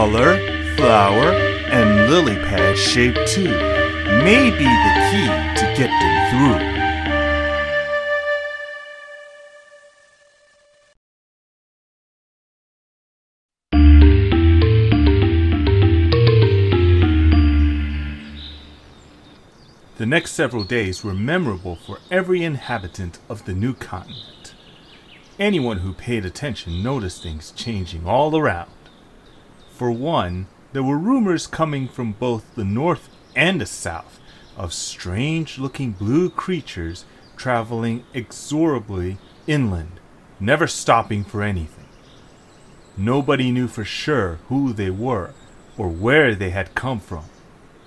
color, flower, and lily pad shape too may be the key to get them through. The next several days were memorable for every inhabitant of the new continent. Anyone who paid attention noticed things changing all around. For one, there were rumors coming from both the north and the south of strange-looking blue creatures traveling inexorably inland, never stopping for anything. Nobody knew for sure who they were or where they had come from,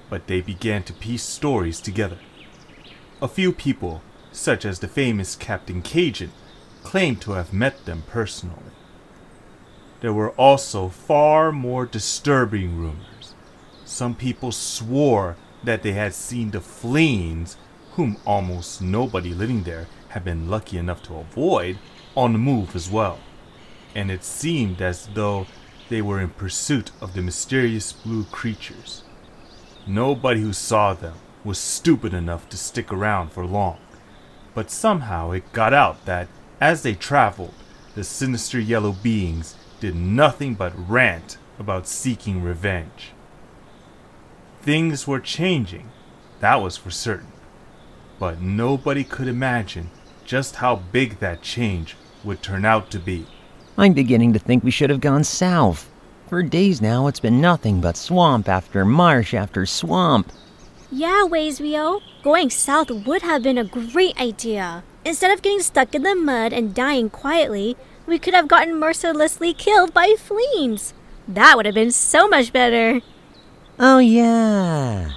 but they began to piece stories together. A few people, such as the famous Captain Cajun, claimed to have met them personally. There were also far more disturbing rumors. Some people swore that they had seen the Fleens, whom almost nobody living there had been lucky enough to avoid, on the move as well, and it seemed as though they were in pursuit of the mysterious blue creatures. Nobody who saw them was stupid enough to stick around for long, but somehow it got out that, as they traveled, the sinister yellow beings did nothing but rant about seeking revenge. Things were changing, that was for certain, but nobody could imagine just how big that change would turn out to be. I'm beginning to think we should have gone south. For days now, it's been nothing but swamp after marsh after swamp. Yeah, Weiswyo, going south would have been a great idea. Instead of getting stuck in the mud and dying quietly, we could have gotten mercilessly killed by fleens. That would have been so much better. Oh yeah.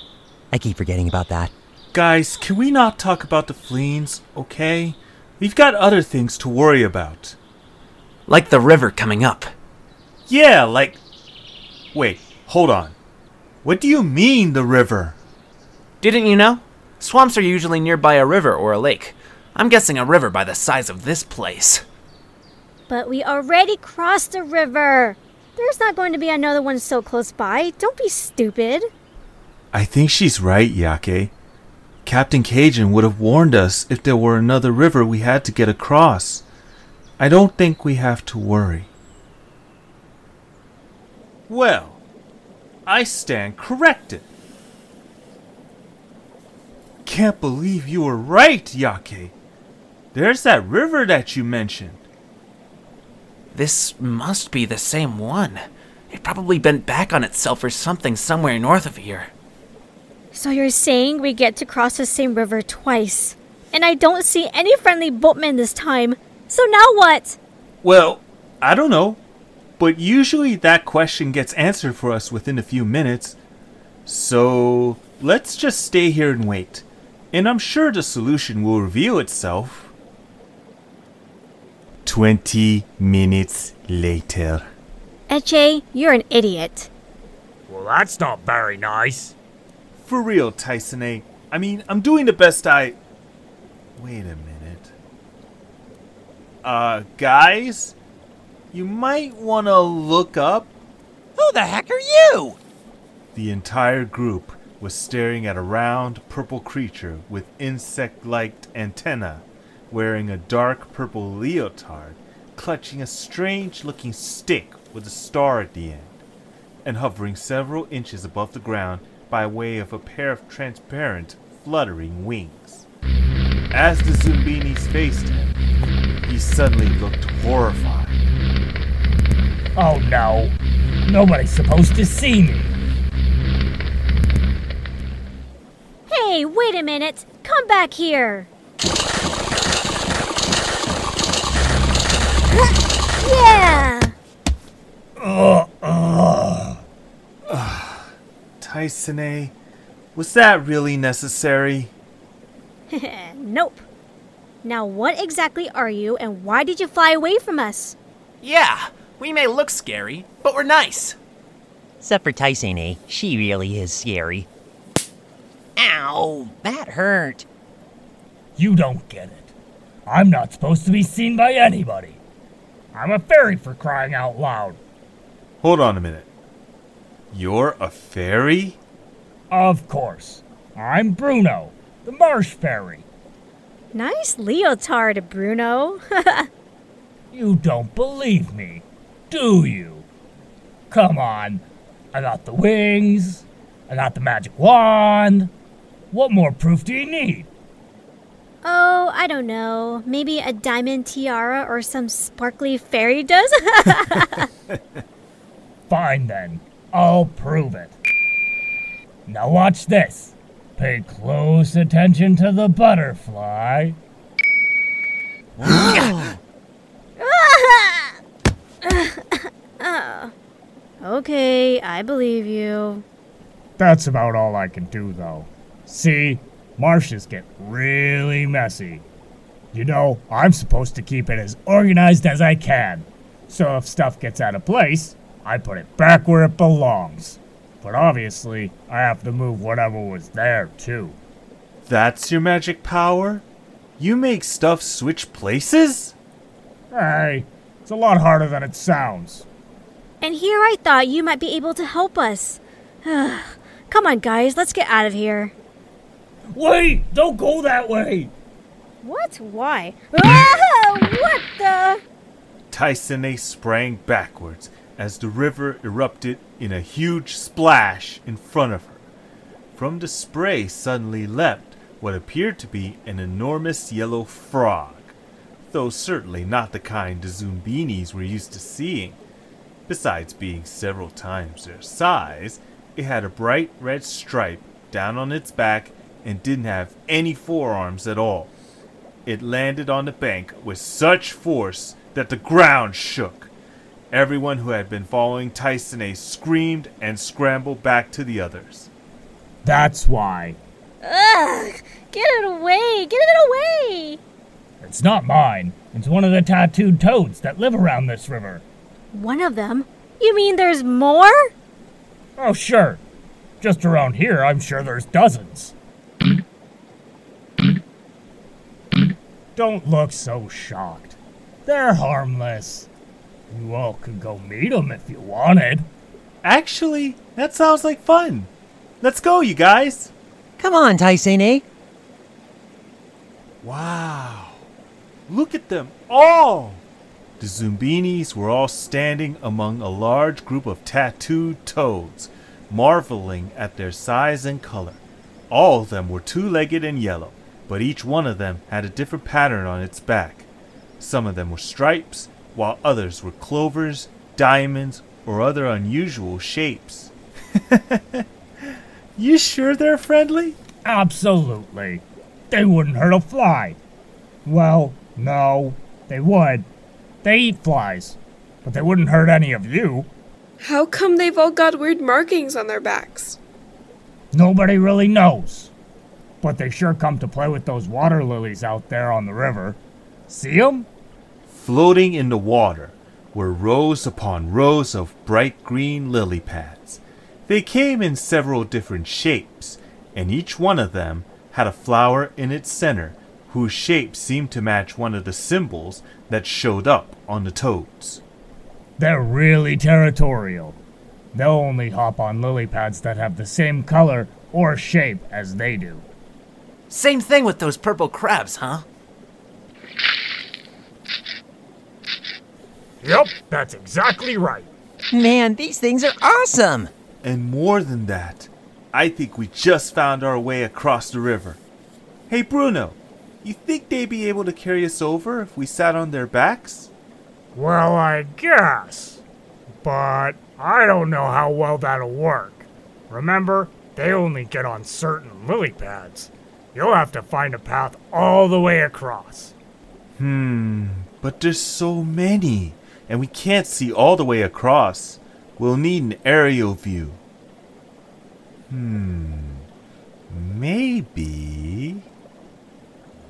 I keep forgetting about that. Guys, can we not talk about the fleens, okay? We've got other things to worry about. Like the river coming up. Yeah, like... Wait, hold on. What do you mean, the river? Didn't you know? Swamps are usually nearby a river or a lake. I'm guessing a river by the size of this place. But we already crossed the river. There's not going to be another one so close by. Don't be stupid. I think she's right, Iake. Captain Cajun would have warned us if there were another river we had to get across. I don't think we have to worry. Well, I stand corrected. Can't believe you were right, Iake. There's that river that you mentioned. This must be the same one. It probably bent back on itself or something somewhere north of here. So you're saying we get to cross the same river twice. And I don't see any friendly boatmen this time. So now what? Well, I don't know. But usually that question gets answered for us within a few minutes. So let's just stay here and wait. And I'm sure the solution will reveal itself. 20 minutes later. Echae, you're an idiot. Well, that's not very nice. For real, Tyscene. I mean, I'm doing the best I... Wait a minute. Guys? You might want to look up. Who the heck are you? The entire group was staring at a round, purple creature with insect-like antennae, wearing a dark purple leotard, clutching a strange-looking stick with a star at the end, and hovering several inches above the ground by way of a pair of transparent, fluttering wings. As the Zoombinis faced him, he suddenly looked horrified. Oh no, nobody's supposed to see me. Hey, wait a minute. Come back here. Yeah! Tyscene, was that really necessary? Nope. Now what exactly are you and why did you fly away from us? Yeah, we may look scary, but we're nice. Except for Tyscene, she really is scary. Ow, that hurt. You don't get it. I'm not supposed to be seen by anybody. I'm a fairy for crying out loud. Hold on a minute. You're a fairy? Of course. I'm Bruno, the marsh fairy. Nice leotard, Bruno. You don't believe me, do you? Come on. I got the wings. I got the magic wand. What more proof do you need? Oh, I don't know. Maybe a diamond tiara or some sparkly fairy dust? Fine then. I'll prove it. Now watch this. Pay close attention to the butterfly. Okay, I believe you. That's about all I can do, though. See, marshes get really messy. You know, I'm supposed to keep it as organized as I can. So if stuff gets out of place, I put it back where it belongs. But obviously, I have to move whatever was there, too. That's your magic power? You make stuff switch places? Hey, it's a lot harder than it sounds. And here I thought you might be able to help us. Come on, guys, let's get out of here. Wait! Don't go that way! What? Why? What the? Tyscene sprang backwards as the river erupted in a huge splash in front of her. From the spray suddenly leapt what appeared to be an enormous yellow frog, though certainly not the kind the Zoombinis were used to seeing. Besides being several times their size, it had a bright red stripe down on its back and didn't have any forearms at all. It landed on the bank with such force that the ground shook. Everyone who had been following Tyscene screamed and scrambled back to the others. That's why. Ugh! Get it away! Get it away! It's not mine. It's one of the tattooed toads that live around this river. One of them? You mean there's more? Oh, sure. Just around here, I'm sure there's dozens. Don't look so shocked. They're harmless. You all could go meet them if you wanted. Actually, that sounds like fun. Let's go, you guys. Come on, Tyscene. Wow. Look at them all. The Zoombinis were all standing among a large group of tattooed toads, marveling at their size and color. All of them were two-legged and yellow, but each one of them had a different pattern on its back. Some of them were stripes, while others were clovers, diamonds, or other unusual shapes. You sure they're friendly? Absolutely. They wouldn't hurt a fly. Well, no, they would. They eat flies, but they wouldn't hurt any of you. How come they've all got weird markings on their backs? Nobody really knows. But they sure come to play with those water lilies out there on the river. See 'em? Floating in the water were rows upon rows of bright green lily pads. They came in several different shapes, and each one of them had a flower in its center whose shape seemed to match one of the symbols that showed up on the toads. They're really territorial. They'll only hop on lily pads that have the same color or shape as they do. Same thing with those purple crabs, huh? Yep, that's exactly right. Man, these things are awesome. And more than that, I think we just found our way across the river. Hey Bruno, you think they'd be able to carry us over if we sat on their backs? Well, I guess. But I don't know how well that'll work. Remember, they only get on certain lily pads. You'll have to find a path all the way across. But there's so many, and we can't see all the way across. We'll need an aerial view. Maybe...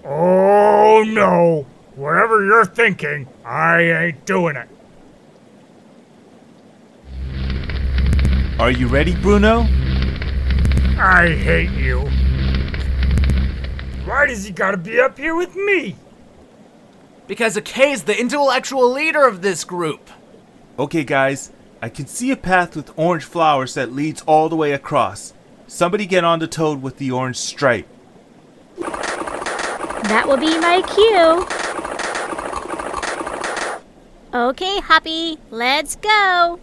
Oh no! Whatever you're thinking, I ain't doing it. Are you ready, Bruno? I hate you. Why does he gotta be up here with me? Because Echae's the intellectual leader of this group. Okay guys, I can see a path with orange flowers that leads all the way across. Somebody get on the toad with the orange stripe. That will be my cue. Okay, Hoppy, let's go.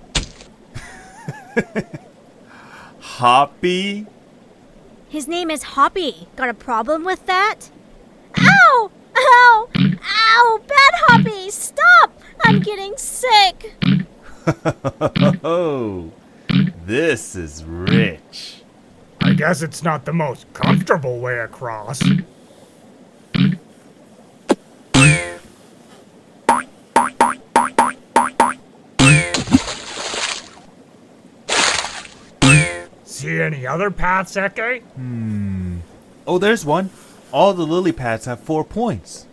Hoppy? His name is Hoppy. Got a problem with that? Ow! Ow! Ow! Bad Hoppy! Stop! I'm getting sick. Oh, this is rich. I guess it's not the most comfortable way across. See any other paths, Echae? Oh, there's one. All the lily pads have 4 points.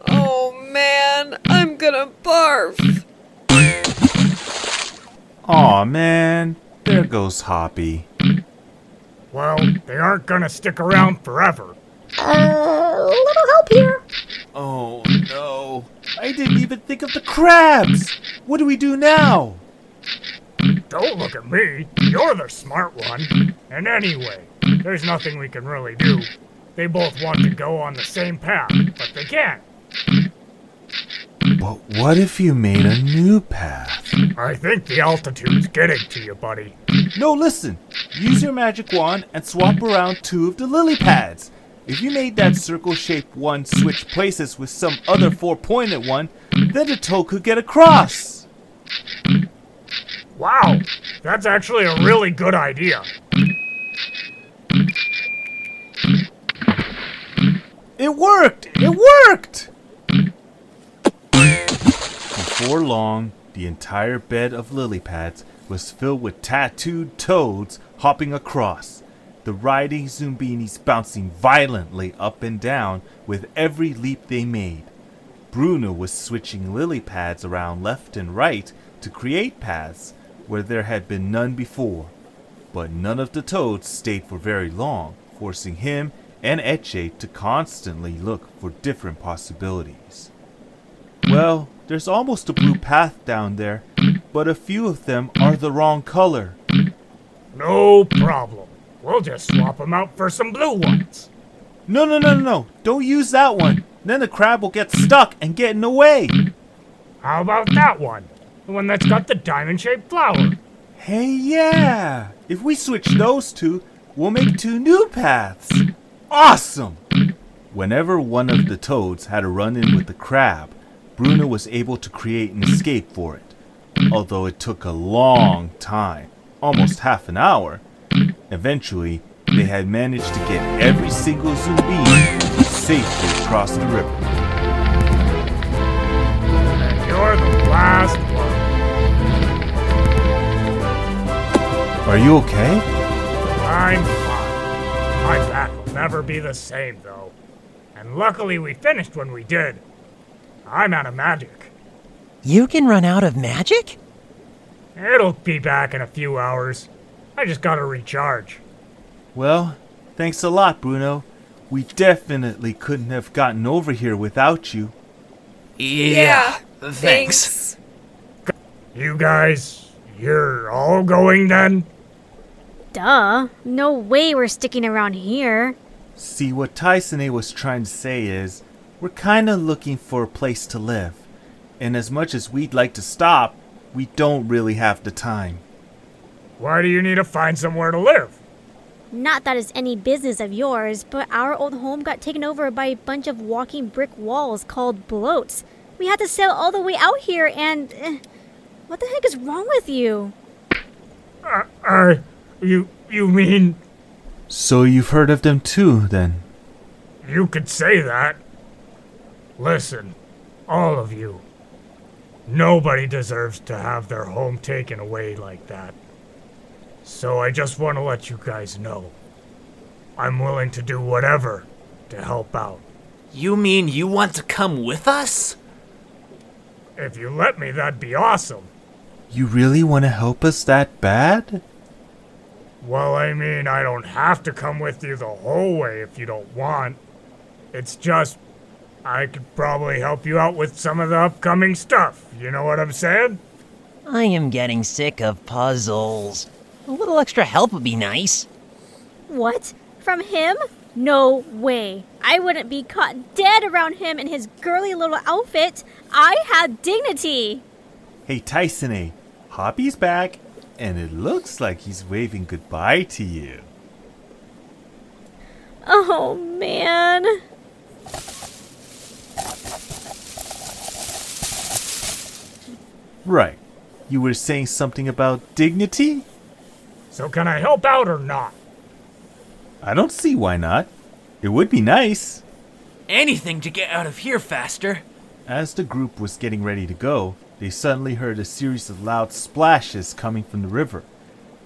Oh man, I'm gonna barf. Aw, man. There goes Hoppy. Well, they aren't gonna stick around forever. Little help here. Oh, no. I didn't even think of the crabs. What do we do now? Don't look at me. You're the smart one. And anyway, there's nothing we can really do. They both want to go on the same path, but they can't. But what if you made a new path? I think the altitude's getting to you, buddy. No, listen. Use your magic wand and swap around 2 of the lily pads. If you made that circle-shaped one switch places with some other 4-pointed one, then the toad could get across. Wow, that's actually a really good idea. It worked! It worked! Before long, the entire bed of lily pads was filled with tattooed toads hopping across, the riding Zoombinis bouncing violently up and down with every leap they made. Bruno was switching lily pads around left and right to create paths where there had been none before, but none of the toads stayed for very long, forcing him and Echae to constantly look for different possibilities. Well, there's almost a blue path down there, but a few of them are the wrong color. No problem. We'll just swap them out for some blue ones. No. Don't use that one. Then the crab will get stuck and get in the way. How about that one? The one that's got the diamond-shaped flower. Hey, yeah. If we switch those 2, we'll make 2 new paths. Awesome! Whenever one of the toads had a run-in with the crab, Bruno was able to create an escape for it. Although it took a long time, almost half an hour, eventually they had managed to get every single Zombini safely across the river. And you're the last one. Are you okay? I'm fine. My back will never be the same, though. And luckily we finished when we did. I'm out of magic. You can run out of magic? It'll be back in a few hours. I just gotta recharge. Well, thanks a lot, Bruno. We definitely couldn't have gotten over here without you. Yeah, thanks. You guys, you're all going then? Duh. No way we're sticking around here. See, what Tyscene was trying to say is, we're kinda looking for a place to live. And as much as we'd like to stop, we don't really have the time. Why do you need to find somewhere to live? Not that it's any business of yours, but our old home got taken over by a bunch of walking brick walls called bloats. We had to sail all the way out here and... what the heck is wrong with you? You mean... So you've heard of them too, then? You could say that. Listen, all of you. Nobody deserves to have their home taken away like that. So I just want to let you guys know. I'm willing to do whatever to help out. You mean you want to come with us? If you let me, that'd be awesome. You really want to help us that bad? Well, I mean, I don't have to come with you the whole way if you don't want. It's just, I could probably help you out with some of the upcoming stuff. You know what I'm saying? I am getting sick of puzzles. A little extra help would be nice. What? From him? No way. I wouldn't be caught dead around him in his girly little outfit. I have dignity. Hey, Tyscene, Hoppy's back, and it looks like he's waving goodbye to you. Oh, man. Right. You were saying something about dignity? So can I help out or not? I don't see why not. It would be nice. Anything to get out of here faster. As the group was getting ready to go, they suddenly heard a series of loud splashes coming from the river.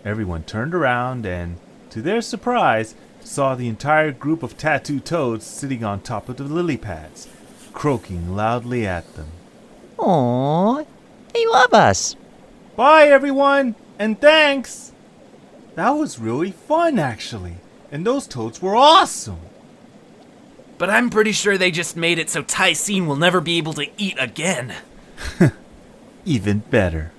Everyone turned around and, to their surprise, saw the entire group of tattooed toads sitting on top of the lily pads, croaking loudly at them. Aww, they love us. Bye, everyone, and thanks! That was really fun, actually, and those toads were awesome. But I'm pretty sure they just made it so Tyscene will never be able to eat again. Even better.